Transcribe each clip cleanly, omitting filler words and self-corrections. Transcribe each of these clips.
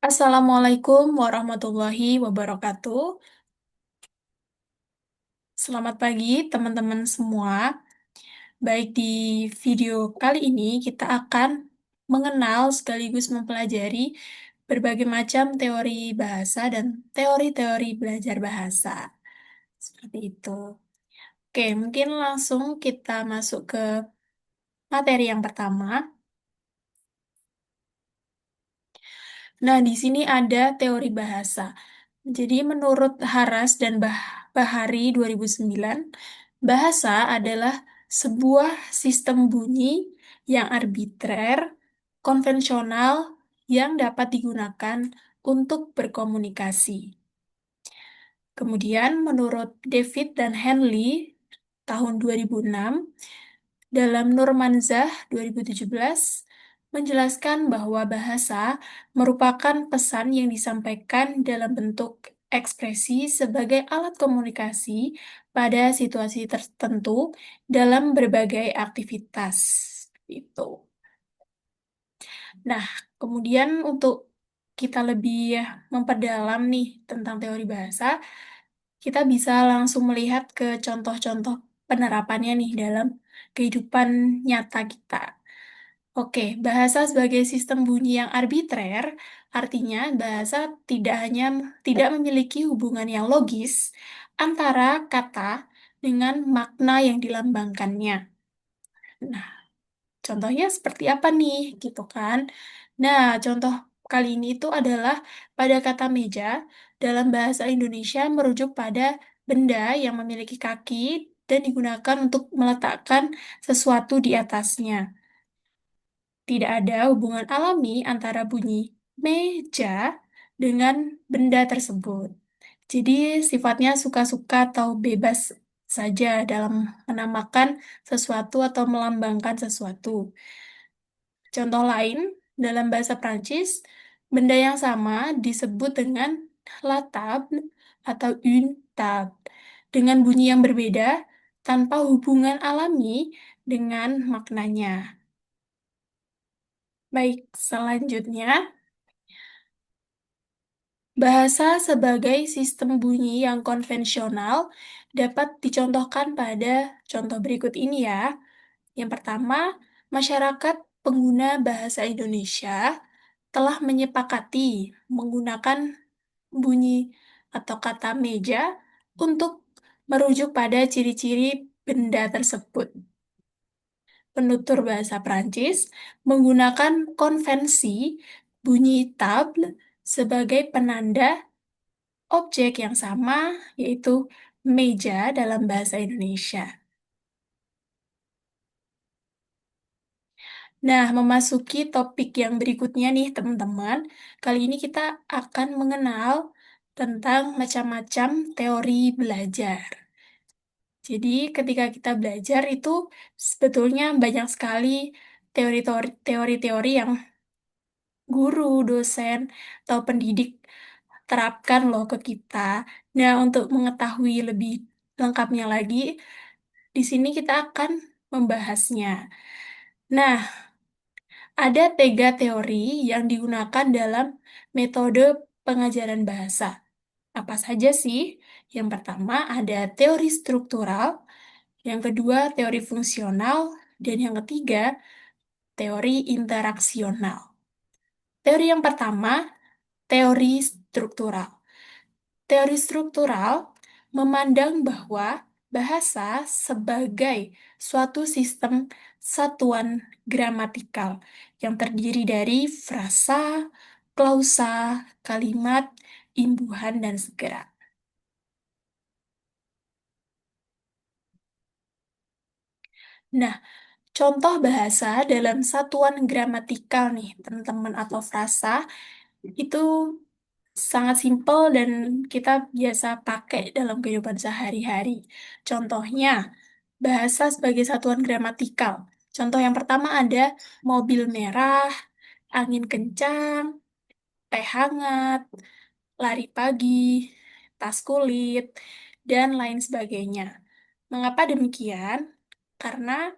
Assalamualaikum warahmatullahi wabarakatuh. Selamat pagi, teman-teman semua. Baik, di video kali ini kita akan mengenal sekaligus mempelajari berbagai macam teori bahasa dan teori-teori belajar bahasa. Seperti itu. Oke, mungkin langsung kita masuk ke materi yang pertama. Nah, di sini ada teori bahasa. Jadi menurut Haras dan Bahari 2009, bahasa adalah sebuah sistem bunyi yang arbitrer, konvensional, yang dapat digunakan untuk berkomunikasi. Kemudian menurut David dan Henley tahun 2006, dalam Nurmanzah 2017, menjelaskan bahwa bahasa merupakan pesan yang disampaikan dalam bentuk ekspresi sebagai alat komunikasi pada situasi tertentu dalam berbagai aktivitas. Itu. Nah, kemudian untuk kita lebih memperdalam nih tentang teori bahasa, kita bisa langsung melihat ke contoh-contoh penerapannya nih dalam kehidupan nyata kita. Oke, bahasa sebagai sistem bunyi yang arbitrer, artinya bahasa tidak memiliki hubungan yang logis antara kata dengan makna yang dilambangkannya. Nah, contohnya seperti apa nih, gitu kan? Nah, contoh kali ini itu adalah pada kata meja dalam bahasa Indonesia merujuk pada benda yang memiliki kaki dan digunakan untuk meletakkan sesuatu di atasnya. Tidak ada hubungan alami antara bunyi meja dengan benda tersebut. Jadi sifatnya suka-suka atau bebas saja dalam menamakan sesuatu atau melambangkan sesuatu. Contoh lain, dalam bahasa Prancis, benda yang sama disebut dengan la table atau une table, dengan bunyi yang berbeda tanpa hubungan alami dengan maknanya. Baik, selanjutnya, bahasa sebagai sistem bunyi yang konvensional dapat dicontohkan pada contoh berikut ini ya. Yang pertama, masyarakat pengguna bahasa Indonesia telah menyepakati menggunakan bunyi atau kata meja untuk merujuk pada ciri-ciri benda tersebut. Penutur bahasa Prancis menggunakan konvensi bunyi table sebagai penanda objek yang sama, yaitu meja dalam bahasa Indonesia. Nah, memasuki topik yang berikutnya nih, teman-teman. Kali ini kita akan mengenal tentang macam-macam teori belajar. Jadi, ketika kita belajar itu sebetulnya banyak sekali teori-teori yang guru, dosen, atau pendidik terapkan loh ke kita. Nah, untuk mengetahui lebih lengkapnya lagi, di sini kita akan membahasnya. Nah, ada tiga teori yang digunakan dalam metode pengajaran bahasa. Apa saja sih? Yang pertama ada teori struktural, yang kedua teori fungsional, dan yang ketiga teori interaksional. Teori yang pertama, teori struktural. Teori struktural memandang bahwa bahasa sebagai suatu sistem satuan gramatikal yang terdiri dari frasa, klausa, kalimat, imbuhan, dan segera. Nah, contoh bahasa dalam satuan gramatikal nih, teman-teman, atau frasa, itu sangat simpel dan kita biasa pakai dalam kehidupan sehari-hari. Contohnya, bahasa sebagai satuan gramatikal. Contoh yang pertama ada mobil merah, angin kencang, teh hangat, lari pagi, tas kulit, dan lain sebagainya. Mengapa demikian? Karena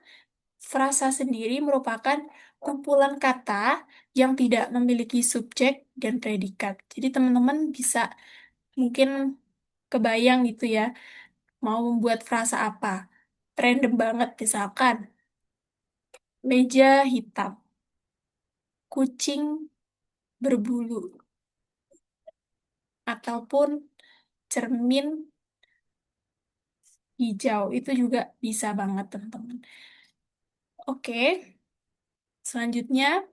Frasa sendiri merupakan kumpulan kata yang tidak memiliki subjek dan predikat. Jadi teman-teman bisa mungkin kebayang gitu ya, mau membuat frasa apa. Random banget misalkan, meja hitam, kucing berbulu, ataupun cermin hijau. Itu juga bisa banget teman-teman. Oke, selanjutnya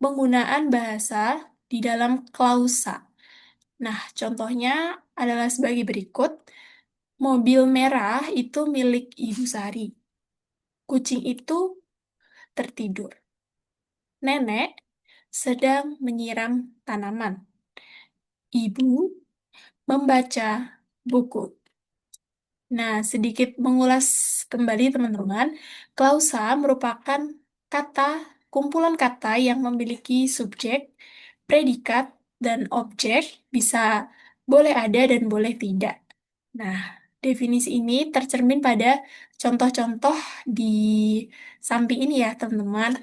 penggunaan bahasa di dalam klausa. Nah, contohnya adalah sebagai berikut. Mobil merah itu milik Ibu Sari. Kucing itu tertidur. Nenek sedang menyiram tanaman. Ibu membaca buku. Nah, sedikit mengulas kembali teman-teman. Klausa merupakan kata, kumpulan kata yang memiliki subjek, predikat, dan objek bisa boleh ada dan boleh tidak. Nah, definisi ini tercermin pada contoh-contoh di samping ini ya, teman-teman.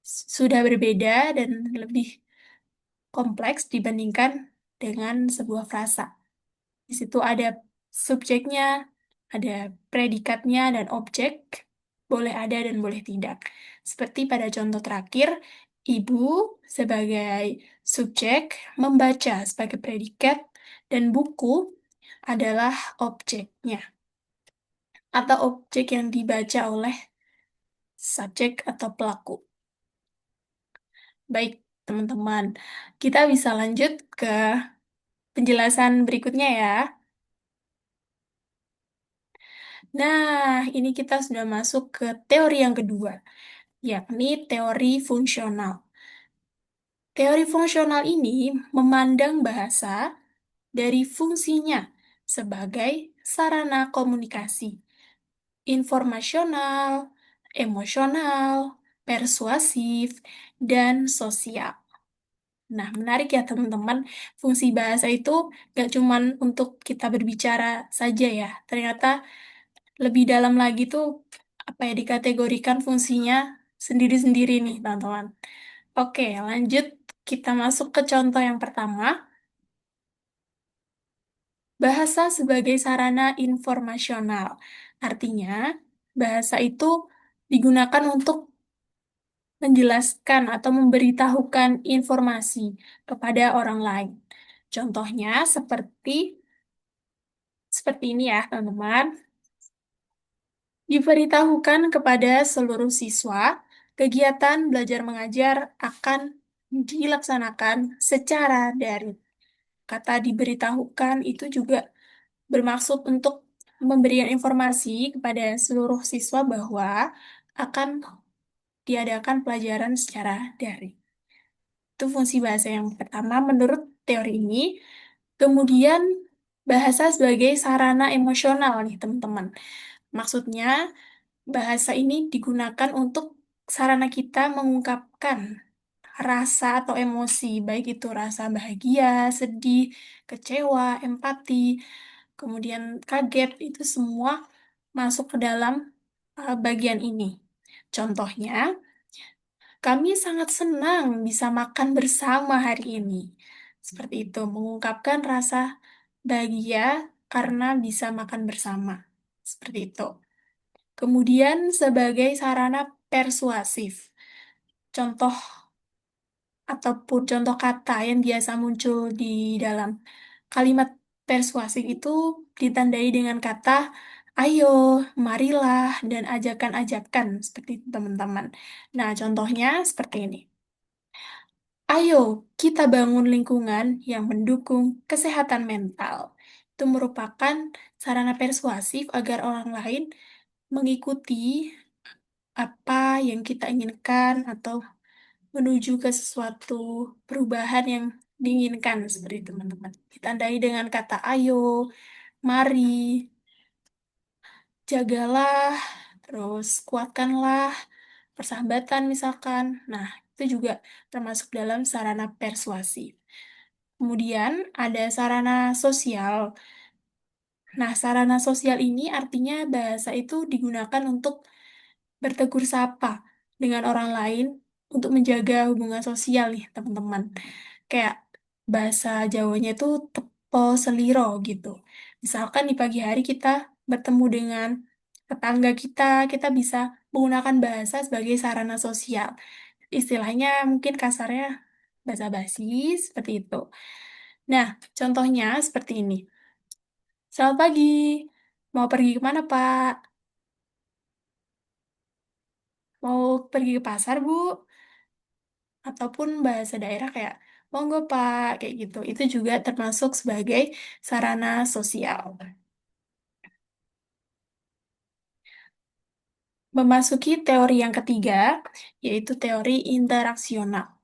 Sudah berbeda dan lebih kompleks dibandingkan dengan sebuah frasa. Di situ ada subjeknya, ada predikatnya, dan objek. Boleh ada dan boleh tidak. Seperti pada contoh terakhir, ibu sebagai subjek, membaca sebagai predikat, dan buku adalah objeknya atau objek yang dibaca oleh subjek atau pelaku. Baik, teman-teman, kita bisa lanjut ke penjelasan berikutnya ya. Nah, ini kita sudah masuk ke teori yang kedua, yakni teori fungsional. Teori fungsional ini memandang bahasa dari fungsinya sebagai sarana komunikasi, informasional, emosional, persuasif, dan sosial. Nah, menarik ya teman-teman, fungsi bahasa itu gak cuman untuk kita berbicara saja ya. Ternyata lebih dalam lagi tuh apa ya dikategorikan fungsinya sendiri-sendiri nih, teman-teman. Oke, lanjut kita masuk ke contoh yang pertama. Bahasa sebagai sarana informasional. Artinya, bahasa itu digunakan untuk menjelaskan atau memberitahukan informasi kepada orang lain. Contohnya seperti ini ya, teman-teman. Diberitahukan kepada seluruh siswa, kegiatan belajar mengajar akan dilaksanakan secara daring. Kata diberitahukan itu juga bermaksud untuk memberikan informasi kepada seluruh siswa bahwa akan diadakan pelajaran secara daring. Itu fungsi bahasa yang pertama menurut teori ini. Kemudian bahasa sebagai sarana emosional nih teman-teman. Maksudnya bahasa ini digunakan untuk sarana kita mengungkapkan rasa atau emosi, baik itu rasa bahagia, sedih, kecewa, empati, kemudian kaget, itu semua masuk ke dalam bagian ini. Contohnya, kami sangat senang bisa makan bersama hari ini. Seperti itu, mengungkapkan rasa bahagia karena bisa makan bersama. Seperti itu. Kemudian sebagai sarana persuasif. Contoh ataupun contoh kata yang biasa muncul di dalam kalimat persuasif itu ditandai dengan kata ayo, marilah, dan ajakan-ajakan seperti itu, teman-teman. Nah, contohnya seperti ini. Ayo, kita bangun lingkungan yang mendukung kesehatan mental. Itu merupakan sarana persuasif agar orang lain mengikuti apa yang kita inginkan atau menuju ke sesuatu perubahan yang diinginkan seperti itu, teman-teman. Ditandai dengan kata ayo, mari, jagalah, terus kuatkanlah persahabatan misalkan. Nah, itu juga termasuk dalam sarana persuasi. Kemudian ada sarana sosial. Nah, sarana sosial ini artinya bahasa itu digunakan untuk bertegur sapa dengan orang lain untuk menjaga hubungan sosial nih, teman-teman. Kayak bahasa Jawanya itu tepo seliro gitu. Misalkan di pagi hari kita bertemu dengan tetangga kita, kita bisa menggunakan bahasa sebagai sarana sosial. Istilahnya mungkin kasarnya basa-basi seperti itu. Nah, contohnya seperti ini. Selamat pagi, mau pergi kemana, Pak? Mau pergi ke pasar, Bu? Ataupun bahasa daerah kayak monggo, Pak, kayak gitu. Itu juga termasuk sebagai sarana sosial. Memasuki teori yang ketiga, yaitu teori interaksional.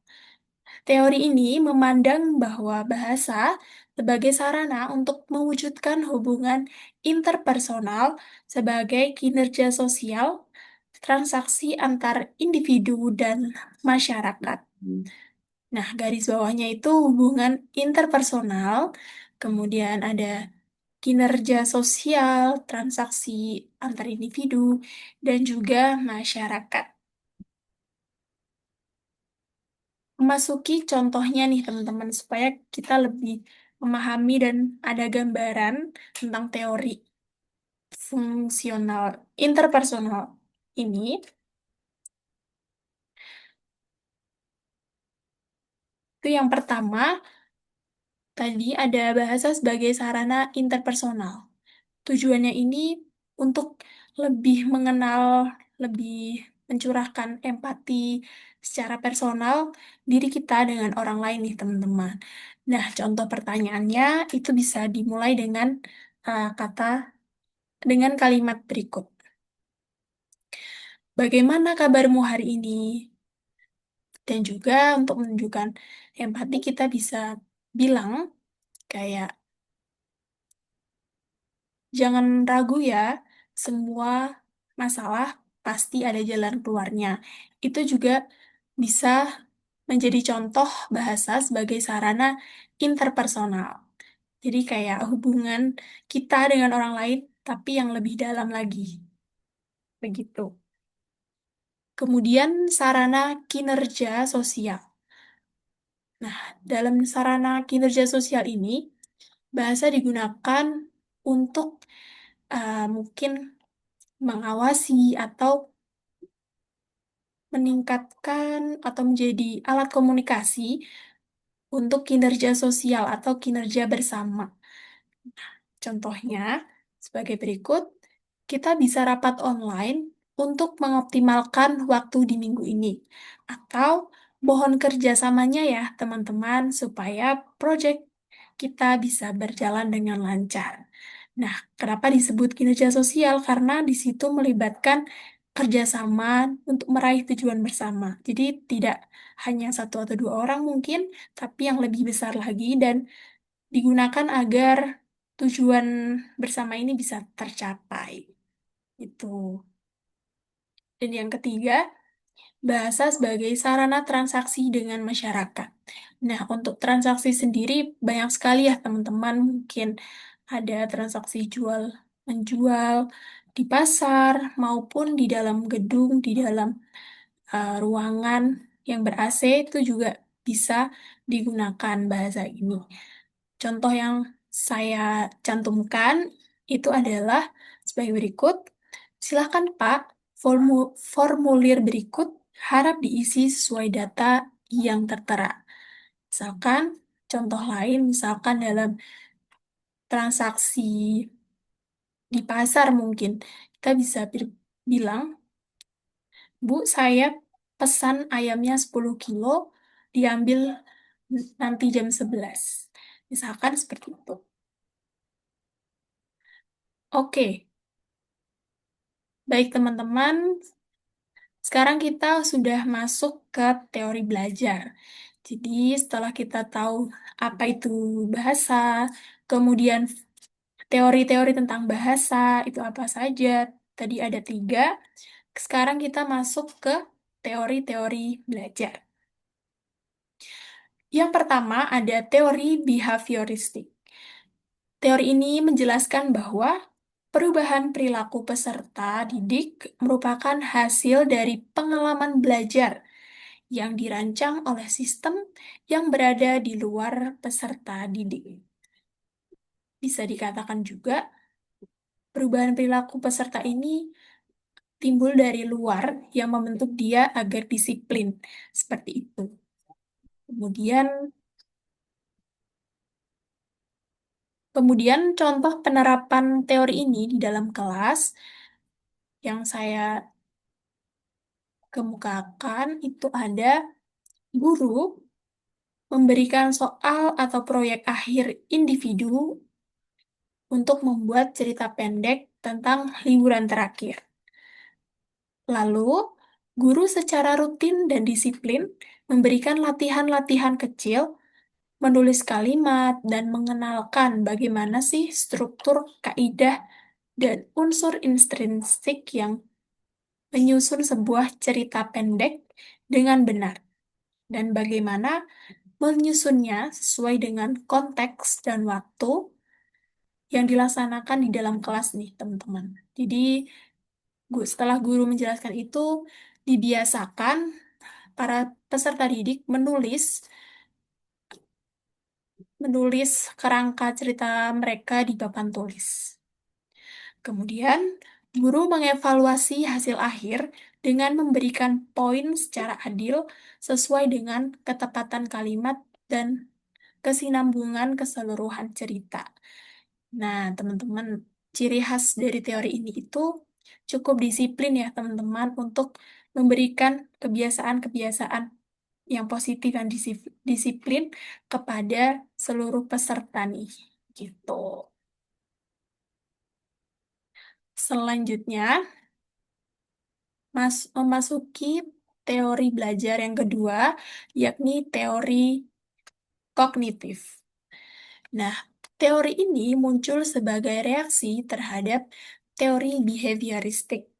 Teori ini memandang bahwa bahasa sebagai sarana untuk mewujudkan hubungan interpersonal sebagai kinerja sosial, transaksi antar individu dan masyarakat. Nah, garis bawahnya itu hubungan interpersonal, kemudian ada kinerja sosial, transaksi antar individu, dan juga masyarakat. Memasuki contohnya nih teman-teman, supaya kita lebih memahami dan ada gambaran tentang teori fungsional interpersonal ini. Itu yang pertama, tadi ada bahasa sebagai sarana interpersonal. Tujuannya ini untuk lebih mengenal, lebih mencurahkan empati secara personal diri kita dengan orang lain nih teman-teman. Nah, contoh pertanyaannya itu bisa dimulai dengan kata dengan kalimat berikut. Bagaimana kabarmu hari ini? Dan juga untuk menunjukkan empati kita bisa bilang kayak jangan ragu ya, semua masalah pasti ada jalan keluarnya. Itu juga bisa menjadi contoh bahasa sebagai sarana interpersonal. Jadi kayak hubungan kita dengan orang lain, tapi yang lebih dalam lagi. Begitu. Kemudian sarana kinerja sosial. Nah, dalam sarana kinerja sosial ini, bahasa digunakan untuk mungkin mengawasi atau meningkatkan atau menjadi alat komunikasi untuk kinerja sosial atau kinerja bersama. Contohnya, sebagai berikut, kita bisa rapat online untuk mengoptimalkan waktu di minggu ini. Atau mohon kerjasamanya ya teman-teman supaya proyek kita bisa berjalan dengan lancar. Nah, kenapa disebut kinerja sosial? Karena di situ melibatkan kerjasama untuk meraih tujuan bersama. Jadi tidak hanya satu atau dua orang mungkin, tapi yang lebih besar lagi dan digunakan agar tujuan bersama ini bisa tercapai. Itu. Dan yang ketiga, bahasa sebagai sarana transaksi dengan masyarakat. Nah, untuk transaksi sendiri banyak sekali ya teman-teman. Mungkin ada transaksi jual menjual di pasar maupun di dalam gedung, di dalam ruangan yang ber-AC itu juga bisa digunakan bahasa ini. Contoh yang saya cantumkan itu adalah sebagai berikut. Silakan Pak, formulir berikut harap diisi sesuai data yang tertera. Misalkan, contoh lain, misalkan dalam transaksi di pasar mungkin, kita bisa bilang, Bu, saya pesan ayamnya 10 kilo, diambil nanti jam 11. Misalkan seperti itu. Oke, baik teman-teman, sekarang kita sudah masuk ke teori belajar. Jadi setelah kita tahu apa itu bahasa, kemudian teori-teori tentang bahasa itu apa saja, tadi ada 3. Sekarang kita masuk ke teori-teori belajar. Yang pertama ada teori behavioristik. Teori ini menjelaskan bahwa Perubahan perilaku peserta didik merupakan hasil dari pengalaman belajar yang dirancang oleh sistem yang berada di luar peserta didik. Bisa dikatakan juga, perubahan perilaku peserta ini timbul dari luar yang membentuk dia agar disiplin. Seperti itu. Kemudian, kemudian contoh penerapan teori ini di dalam kelas yang saya kemukakan itu ada guru memberikan soal atau proyek akhir individu untuk membuat cerita pendek tentang liburan terakhir. Lalu, guru secara rutin dan disiplin memberikan latihan-latihan kecil, menulis kalimat, dan mengenalkan bagaimana sih struktur, kaidah, dan unsur intrinsik yang menyusun sebuah cerita pendek dengan benar, dan bagaimana menyusunnya sesuai dengan konteks dan waktu yang dilaksanakan di dalam kelas nih, teman-teman. Jadi, setelah guru menjelaskan itu, dibiasakan para peserta didik menulis kerangka cerita mereka di papan tulis. Kemudian, guru mengevaluasi hasil akhir dengan memberikan poin secara adil sesuai dengan ketepatan kalimat dan kesinambungan keseluruhan cerita. Nah, teman-teman, ciri khas dari teori ini itu cukup disiplin ya, teman-teman, untuk memberikan kebiasaan-kebiasaan yang positif dan disiplin kepada seluruh peserta nih. Gitu. Selanjutnya, memasuki teori belajar yang kedua, yakni teori kognitif. Nah, teori ini muncul sebagai reaksi terhadap teori behavioristik.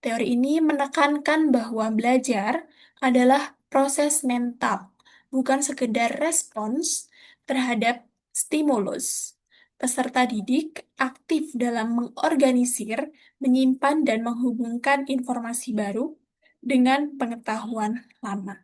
Teori ini menekankan bahwa belajar adalah proses mental, bukan sekedar respons terhadap stimulus. Peserta didik aktif dalam mengorganisir, menyimpan, dan menghubungkan informasi baru dengan pengetahuan lama.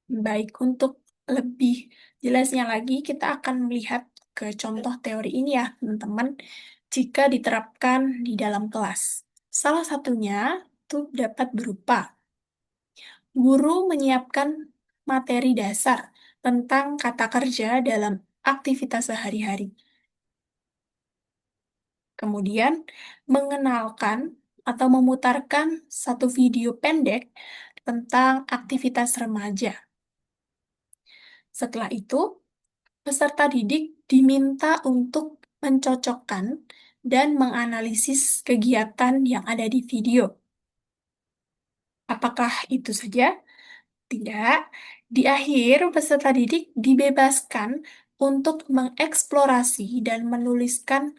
Baik, untuk lebih jelasnya lagi, kita akan melihat ke contoh teori ini ya, teman-teman, jika diterapkan di dalam kelas. Salah satunya itu dapat berupa guru menyiapkan materi dasar tentang kata kerja dalam aktivitas sehari-hari. Kemudian, mengenalkan atau memutarkan satu video pendek tentang aktivitas remaja. Setelah itu, peserta didik diminta untuk mencocokkan dan menganalisis kegiatan yang ada di video. Apakah itu saja? Tidak. Di akhir, peserta didik dibebaskan untuk mengeksplorasi dan menuliskan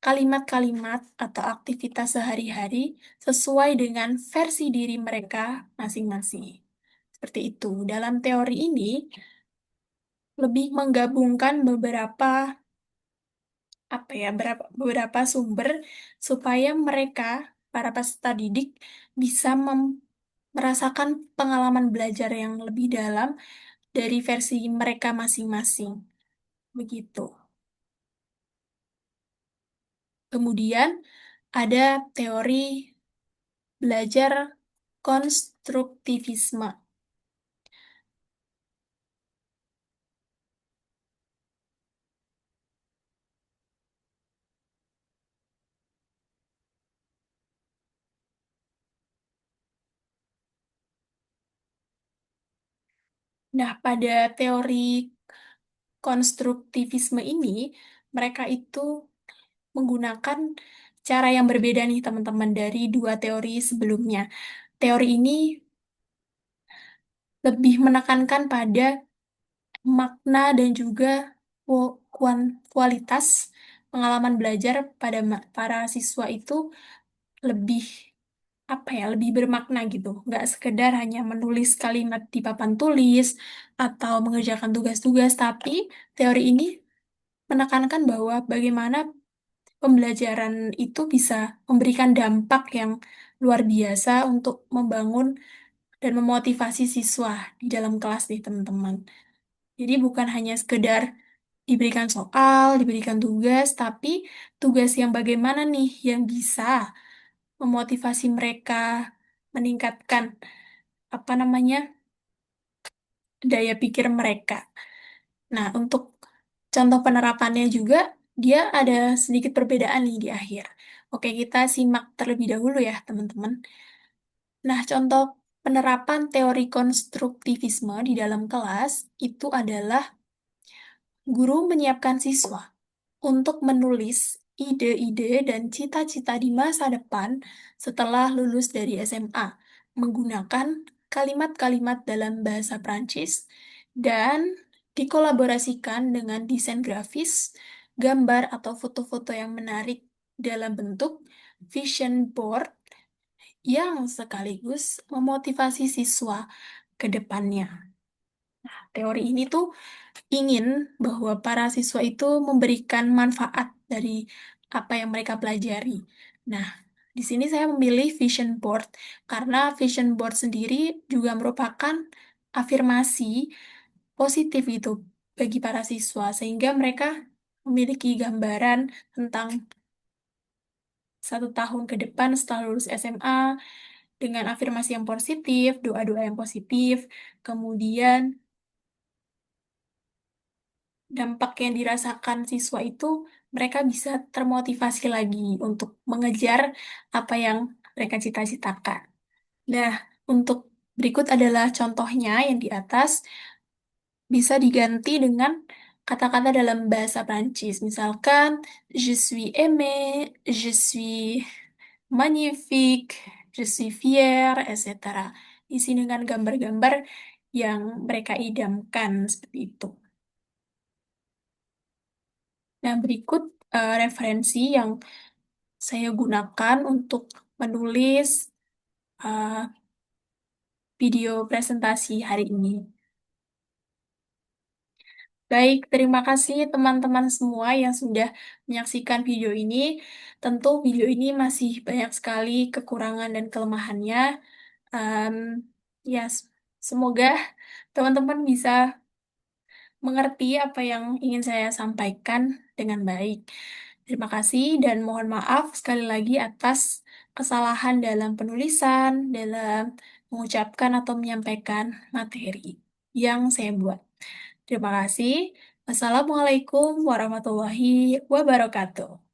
kalimat-kalimat atau aktivitas sehari-hari sesuai dengan versi diri mereka masing-masing. Seperti itu. Dalam teori ini, lebih menggabungkan beberapa sumber supaya mereka, para peserta didik, bisa merasakan pengalaman belajar yang lebih dalam dari versi mereka masing-masing. Begitu. Kemudian ada teori belajar konstruktivisme. Nah, pada teori konstruktivisme ini, mereka itu menggunakan cara yang berbeda nih, teman-teman, dari dua teori sebelumnya. Teori ini lebih menekankan pada makna dan juga kualitas pengalaman belajar pada para siswa itu lebih apa ya, lebih bermakna gitu. Nggak sekedar hanya menulis kalimat di papan tulis atau mengerjakan tugas-tugas, tapi teori ini menekankan bahwa bagaimana pembelajaran itu bisa memberikan dampak yang luar biasa untuk membangun dan memotivasi siswa di dalam kelas nih, teman-teman. Jadi bukan hanya sekedar diberikan soal, diberikan tugas, tapi tugas yang bagaimana nih yang bisa memotivasi mereka, meningkatkan apa namanya daya pikir mereka. Nah, untuk contoh penerapannya juga dia ada sedikit perbedaan nih di akhir. Oke, kita simak terlebih dahulu ya, teman-teman. Nah, contoh penerapan teori konstruktivisme di dalam kelas itu adalah guru menyiapkan siswa untuk menulis ide-ide dan cita-cita di masa depan setelah lulus dari SMA, menggunakan kalimat-kalimat dalam bahasa Prancis dan dikolaborasikan dengan desain grafis, gambar atau foto-foto yang menarik dalam bentuk vision board yang sekaligus memotivasi siswa ke depannya. Teori ini tuh ingin bahwa para siswa itu memberikan manfaat dari apa yang mereka pelajari. Nah, di sini saya memilih vision board karena vision board sendiri juga merupakan afirmasi positif itu bagi para siswa, sehingga mereka memiliki gambaran tentang 1 tahun ke depan setelah lulus SMA dengan afirmasi yang positif, doa-doa yang positif, kemudian dampak yang dirasakan siswa itu mereka bisa termotivasi lagi untuk mengejar apa yang mereka cita-citakan. Nah, untuk berikut adalah contohnya yang di atas bisa diganti dengan kata-kata dalam bahasa Prancis. Misalkan, je suis aimé, je suis magnifique, je suis fier, etc. Isi dengan gambar-gambar yang mereka idamkan seperti itu. Nah, berikut referensi yang saya gunakan untuk menulis uh, video presentasi hari ini. Baik, terima kasih teman-teman semua yang sudah menyaksikan video ini. Tentu video ini masih banyak sekali kekurangan dan kelemahannya. Um, ya, semoga teman-teman bisa mengerti apa yang ingin saya sampaikan dengan baik. Terima kasih dan mohon maaf sekali lagi atas kesalahan dalam penulisan, dalam mengucapkan atau menyampaikan materi yang saya buat. Terima kasih. Wassalamualaikum warahmatullahi wabarakatuh.